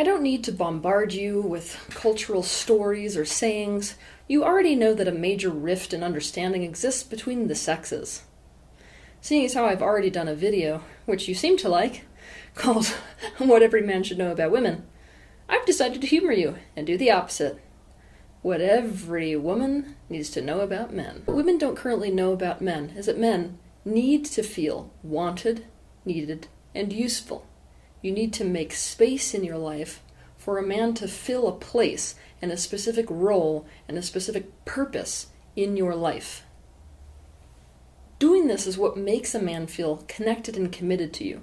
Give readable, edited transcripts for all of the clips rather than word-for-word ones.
I don't need to bombard you with cultural stories or sayings. You already know that a major rift in understanding exists between the sexes. Seeing as how I've already done a video, which you seem to like, called What Every Man Should Know About Women, I've decided to humor you and do the opposite. What every woman needs to know about men. What women don't currently know about men is that men need to feel wanted, needed, and useful. You need to make space in your life for a man to fill a place and a specific role and a specific purpose in your life. Doing this is what makes a man feel connected and committed to you.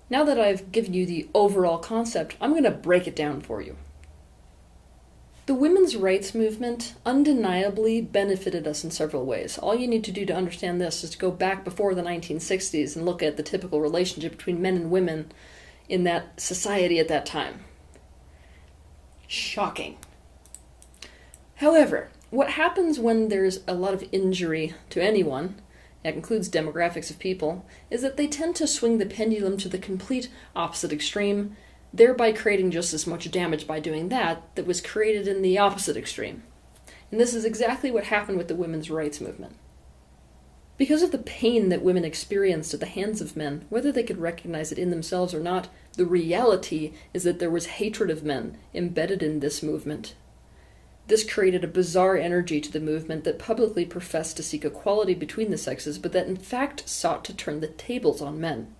Now that I've given you the overall concept, I'm going to break it down for you. The women's rights movement undeniably benefited us in several ways. All you need to do to understand this is to go back before the 1960s and look at the typical relationship between men and women in that society at that time. Shocking. However, what happens when there's a lot of injury to anyone, that includes demographics of people, is that they tend to swing the pendulum to the complete opposite extreme, thereby creating just as much damage by doing that was created in the opposite extreme. And this is exactly what happened with the women's rights movement. Because of the pain that women experienced at the hands of men, whether they could recognize it in themselves or not, the reality is that there was hatred of men embedded in this movement. This created a bizarre energy to the movement that publicly professed to seek equality between the sexes, but that in fact sought to turn the tables on men.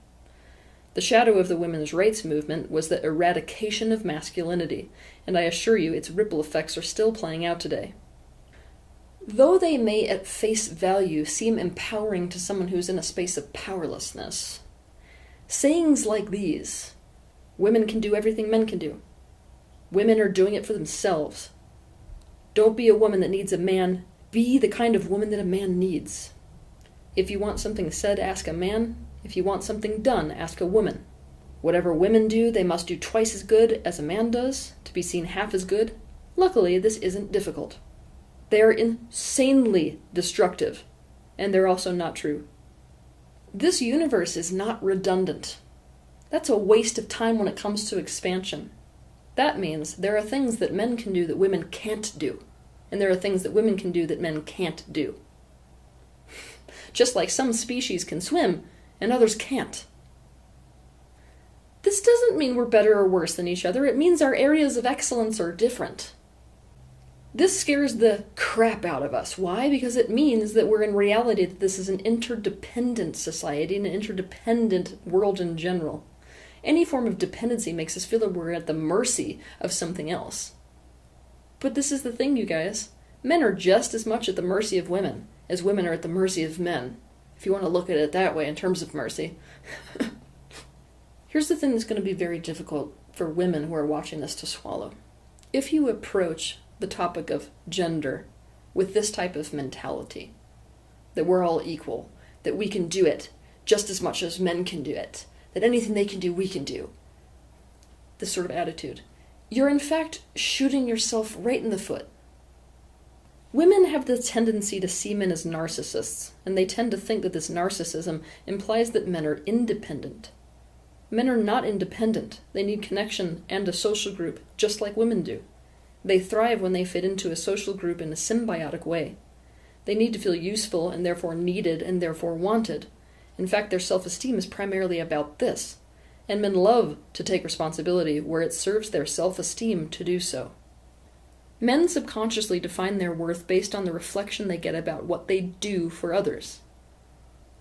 The shadow of the women's rights movement was the eradication of masculinity, and I assure you its ripple effects are still playing out today. Though they may at face value seem empowering to someone who's in a space of powerlessness, sayings like these, women can do everything men can do. Women are doing it for themselves. Don't be a woman that needs a man. Be the kind of woman that a man needs. If you want something said, ask a man. If you want something done, ask a woman. Whatever women do, they must do twice as good as a man does, to be seen half as good. Luckily, this isn't difficult. They are insanely destructive, and they're also not true. This universe is not redundant. That's a waste of time when it comes to expansion. That means there are things that men can do that women can't do, and there are things that women can do that men can't do. Just like some species can swim, and others can't. This doesn't mean we're better or worse than each other. It means our areas of excellence are different. This scares the crap out of us. Why? Because it means that we're in reality that this is an interdependent society and an interdependent world in general. Any form of dependency makes us feel that we're at the mercy of something else. But this is the thing, you guys. Men are just as much at the mercy of women as women are at the mercy of men, if you want to look at it that way in terms of mercy. Here's the thing that's going to be very difficult for women who are watching this to swallow. If you approach the topic of gender with this type of mentality, that we're all equal, that we can do it just as much as men can do it, that anything they can do, we can do, this sort of attitude, you're in fact shooting yourself right in the foot. Women have the tendency to see men as narcissists, and they tend to think that this narcissism implies that men are independent. Men are not independent. They need connection and a social group, just like women do. They thrive when they fit into a social group in a symbiotic way. They need to feel useful and therefore needed and therefore wanted. In fact, their self-esteem is primarily about this, and men love to take responsibility where it serves their self-esteem to do so. Men subconsciously define their worth based on the reflection they get about what they do for others.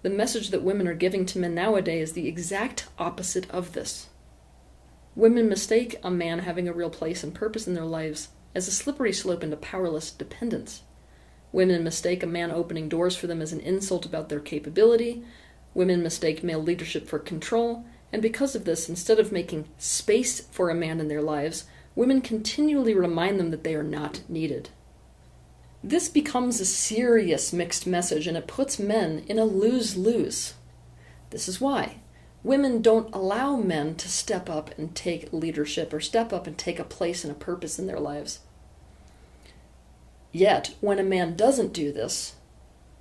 The message that women are giving to men nowadays is the exact opposite of this. Women mistake a man having a real place and purpose in their lives as a slippery slope into powerless dependence. Women mistake a man opening doors for them as an insult about their capability. Women mistake male leadership for control, and because of this, instead of making space for a man in their lives, women continually remind them that they are not needed. This becomes a serious mixed message, and it puts men in a lose-lose. This is why women don't allow men to step up and take leadership or step up and take a place and a purpose in their lives. Yet, when a man doesn't do this,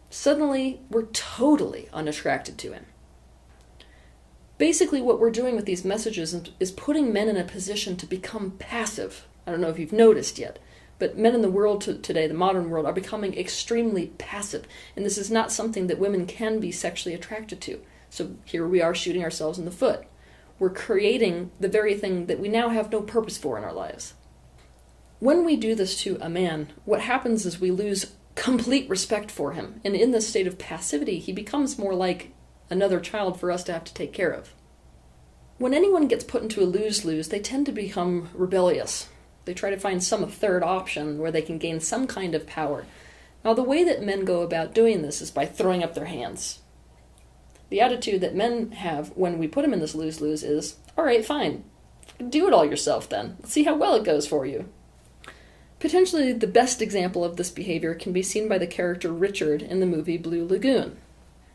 suddenly we're totally unattracted to him. Basically, what we're doing with these messages is putting men in a position to become passive. I don't know if you've noticed yet, but men in the world today, the modern world, are becoming extremely passive. And this is not something that women can be sexually attracted to. So here we are shooting ourselves in the foot. We're creating the very thing that we now have no purpose for in our lives. When we do this to a man, what happens is we lose complete respect for him. And in this state of passivity, he becomes more like another child for us to have to take care of. When anyone gets put into a lose-lose, they tend to become rebellious. They try to find some third option where they can gain some kind of power. Now, the way that men go about doing this is by throwing up their hands. The attitude that men have when we put them in this lose-lose is, all right, fine, do it all yourself then. Let's see how well it goes for you. Potentially the best example of this behavior can be seen by the character Richard in the movie Blue Lagoon.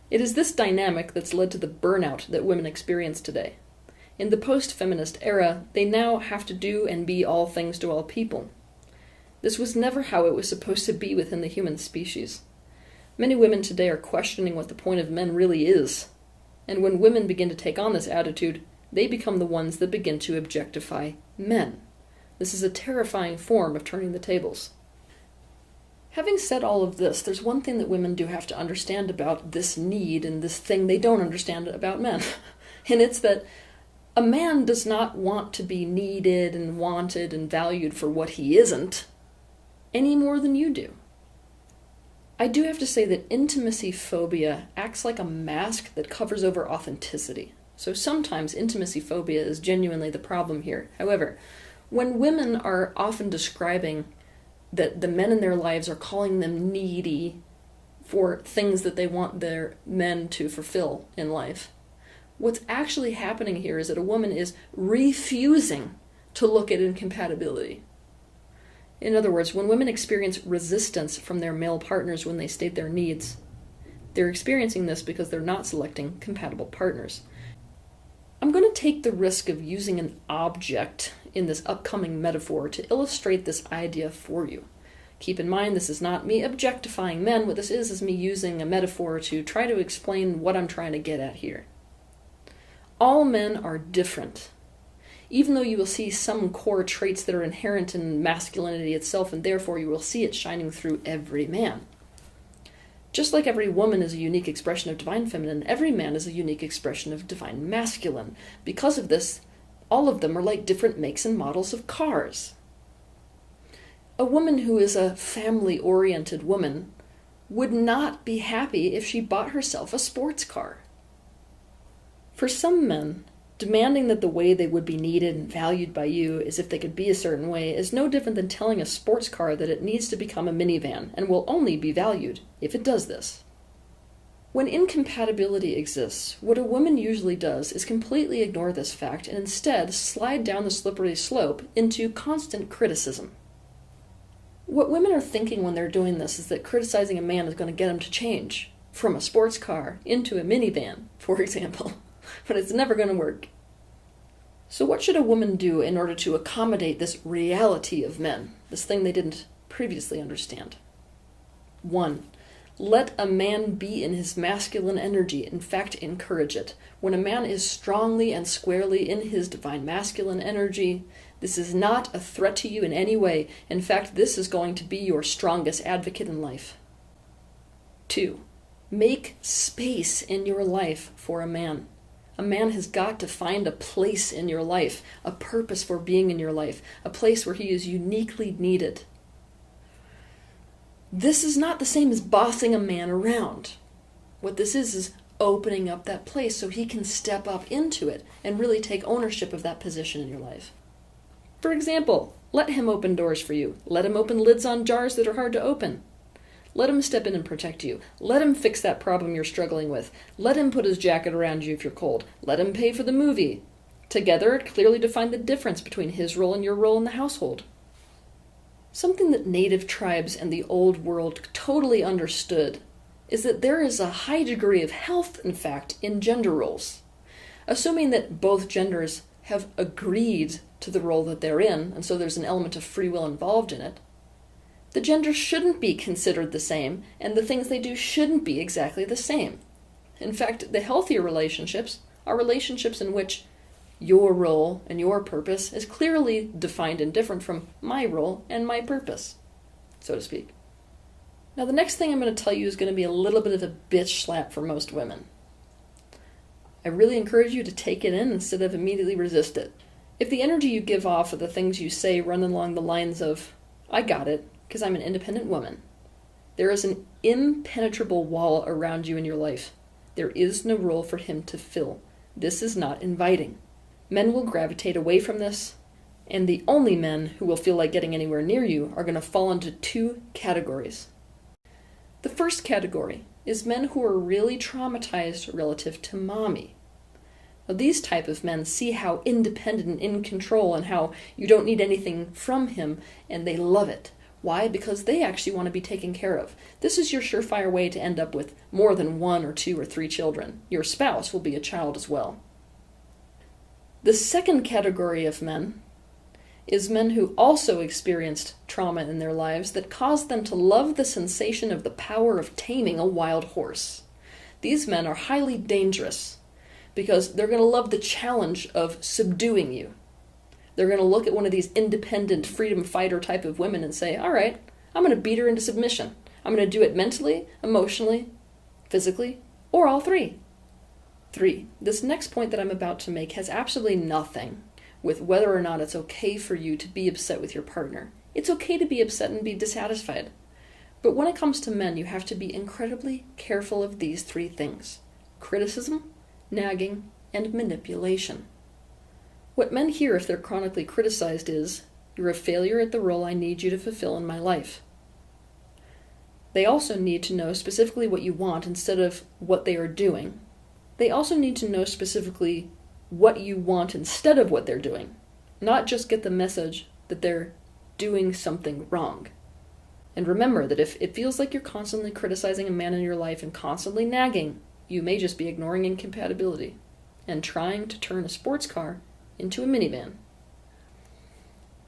It is this dynamic that's led to the burnout that women experience today. In the post-feminist era, they now have to do and be all things to all people. This was never how it was supposed to be within the human species. Many women today are questioning what the point of men really is. And when women begin to take on this attitude, they become the ones that begin to objectify men. This is a terrifying form of turning the tables. Having said all of this, there's one thing that women do have to understand about this need and this thing they don't understand about men. And it's that a man does not want to be needed and wanted and valued for what he isn't, any more than you do. I do have to say that intimacy phobia acts like a mask that covers over authenticity. So sometimes intimacy phobia is genuinely the problem here. However, when women are often describing that the men in their lives are calling them needy for things that they want their men to fulfill in life, what's actually happening here is that a woman is refusing to look at incompatibility. In other words, when women experience resistance from their male partners when they state their needs, they're experiencing this because they're not selecting compatible partners. I'm going to take the risk of using an object in this upcoming metaphor to illustrate this idea for you. Keep in mind, this is not me objectifying men. What this is me using a metaphor to try to explain what I'm trying to get at here. All men are different. Even though you will see some core traits that are inherent in masculinity itself, and therefore you will see it shining through every man. Just like every woman is a unique expression of divine feminine, every man is a unique expression of divine masculine. Because of this, all of them are like different makes and models of cars. A woman who is a family-oriented woman would not be happy if she bought herself a sports car. For some men, demanding that the way they would be needed and valued by you is if they could be a certain way is no different than telling a sports car that it needs to become a minivan and will only be valued if it does this. When incompatibility exists, what a woman usually does is completely ignore this fact and instead slide down the slippery slope into constant criticism. What women are thinking when they're doing this is that criticizing a man is going to get him to change from a sports car into a minivan, for example. But it's never going to work. So what should a woman do in order to accommodate this reality of men, this thing they didn't previously understand? 1. Let a man be in his masculine energy, in fact, encourage it. When a man is strongly and squarely in his divine masculine energy, this is not a threat to you in any way. In fact, this is going to be your strongest advocate in life. 2. Make space in your life for a man. A man has got to find a place in your life, a purpose for being in your life, a place where he is uniquely needed. This is not the same as bossing a man around. What this is opening up that place so he can step up into it and really take ownership of that position in your life. For example, let him open doors for you. Let him open lids on jars that are hard to open. Let him step in and protect you. Let him fix that problem you're struggling with. Let him put his jacket around you if you're cold. Let him pay for the movie. Together, clearly define the difference between his role and your role in the household. Something that native tribes and the old world totally understood is that there is a high degree of health, in fact, in gender roles. Assuming that both genders have agreed to the role that they're in, and so there's an element of free will involved in it, the genders shouldn't be considered the same, and the things they do shouldn't be exactly the same. In fact, the healthier relationships are relationships in which your role and your purpose is clearly defined and different from my role and my purpose, so to speak. Now, the next thing I'm going to tell you is going to be a little bit of a bitch slap for most women. I really encourage you to take it in instead of immediately resist it. If the energy you give off or the things you say run along the lines of, I got it, because I'm an independent woman, there is an impenetrable wall around you in your life. There is no role for him to fill. This is not inviting. Men will gravitate away from this, and the only men who will feel like getting anywhere near you are going to fall into two categories. The first category is men who are really traumatized relative to mommy. Now, these type of men see how independent and in control and how you don't need anything from him, and they love it. Why? Because they actually want to be taken care of. This is your surefire way to end up with more than 1 or 2 or 3 children. Your spouse will be a child as well. The second category of men is men who also experienced trauma in their lives that caused them to love the sensation of the power of taming a wild horse. These men are highly dangerous because they're going to love the challenge of subduing you. They're going to look at one of these independent freedom fighter type of women and say, all right, I'm going to beat her into submission. I'm going to do it mentally, emotionally, physically, or all three. 3. This next point that I'm about to make has absolutely nothing with whether or not it's okay for you to be upset with your partner. It's okay to be upset and be dissatisfied. But when it comes to men, you have to be incredibly careful of these 3 things: criticism, nagging, and manipulation. What men hear if they're chronically criticized is, you're a failure at the role I need you to fulfill in my life. They also need to know specifically what you want instead of what they are doing. They also need to know specifically what you want instead of what they're doing, not just get the message that they're doing something wrong. And remember that if it feels like you're constantly criticizing a man in your life and constantly nagging, you may just be ignoring incompatibility and trying to turn a sports car into a minivan.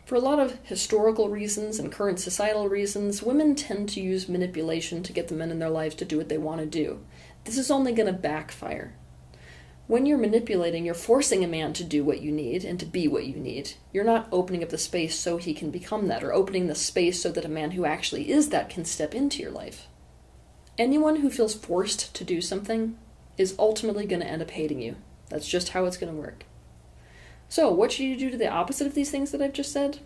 For a lot of historical reasons and current societal reasons, women tend to use manipulation to get the men in their lives to do what they want to do. This is only going to backfire. When you're manipulating, you're forcing a man to do what you need and to be what you need. You're not opening up the space so he can become that, or opening the space so that a man who actually is that can step into your life. Anyone who feels forced to do something is ultimately going to end up hating you. That's just how it's going to work. So, what should you do to the opposite of these things that I've just said?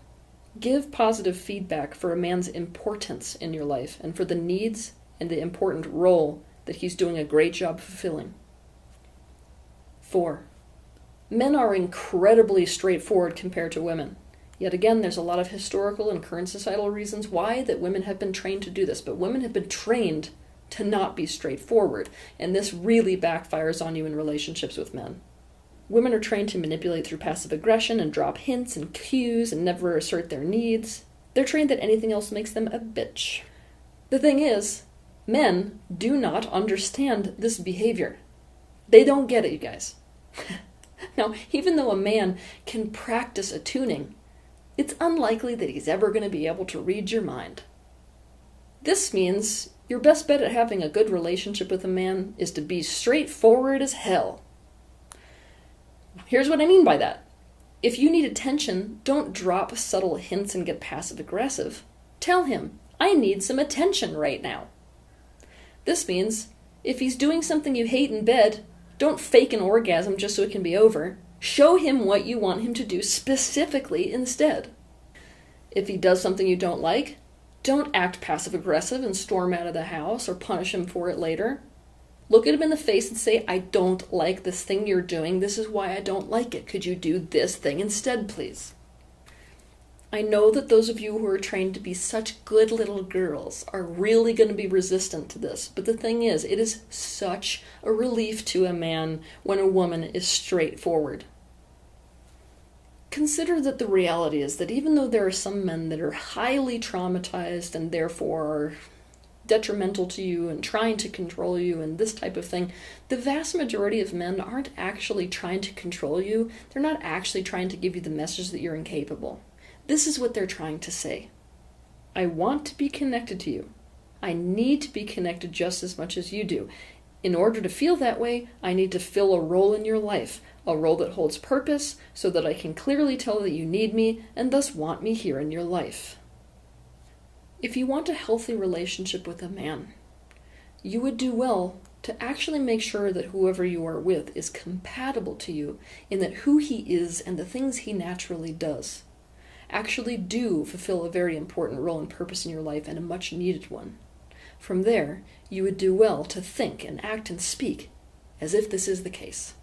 Give positive feedback for a man's importance in your life and for the needs and the important role that he's doing a great job fulfilling. 4. Men are incredibly straightforward compared to women. Yet again, there's a lot of historical and current societal reasons why that women have been trained to do this, but women have been trained to not be straightforward, and this really backfires on you in relationships with men. Women are trained to manipulate through passive aggression and drop hints and cues and never assert their needs. They're trained that anything else makes them a bitch. The thing is, men do not understand this behavior. They don't get it, you guys. Now, even though a man can practice attuning, it's unlikely that he's ever going to be able to read your mind. This means your best bet at having a good relationship with a man is to be straightforward as hell. Here's what I mean by that. If you need attention, don't drop subtle hints and get passive aggressive. Tell him, I need some attention right now. This means, if he's doing something you hate in bed, don't fake an orgasm just so it can be over. Show him what you want him to do specifically instead. If he does something you don't like, don't act passive-aggressive and storm out of the house or punish him for it later. Look at him in the face and say, I don't like this thing you're doing. This is why I don't like it. Could you do this thing instead, please? I know that those of you who are trained to be such good little girls are really going to be resistant to this. But the thing is, it is such a relief to a man when a woman is straightforward. Consider that the reality is that even though there are some men that are highly traumatized and therefore are detrimental to you and trying to control you and this type of thing, the vast majority of men aren't actually trying to control you. They're not actually trying to give you the message that you're incapable. This is what they're trying to say. I want to be connected to you. I need to be connected just as much as you do. In order to feel that way, I need to fill a role in your life, a role that holds purpose, so that I can clearly tell that you need me and thus want me here in your life. If you want a healthy relationship with a man, you would do well to actually make sure that whoever you are with is compatible to you in that who he is and the things he naturally does actually do fulfill a very important role and purpose in your life, and a much needed one. From there, you would do well to think and act and speak as if this is the case.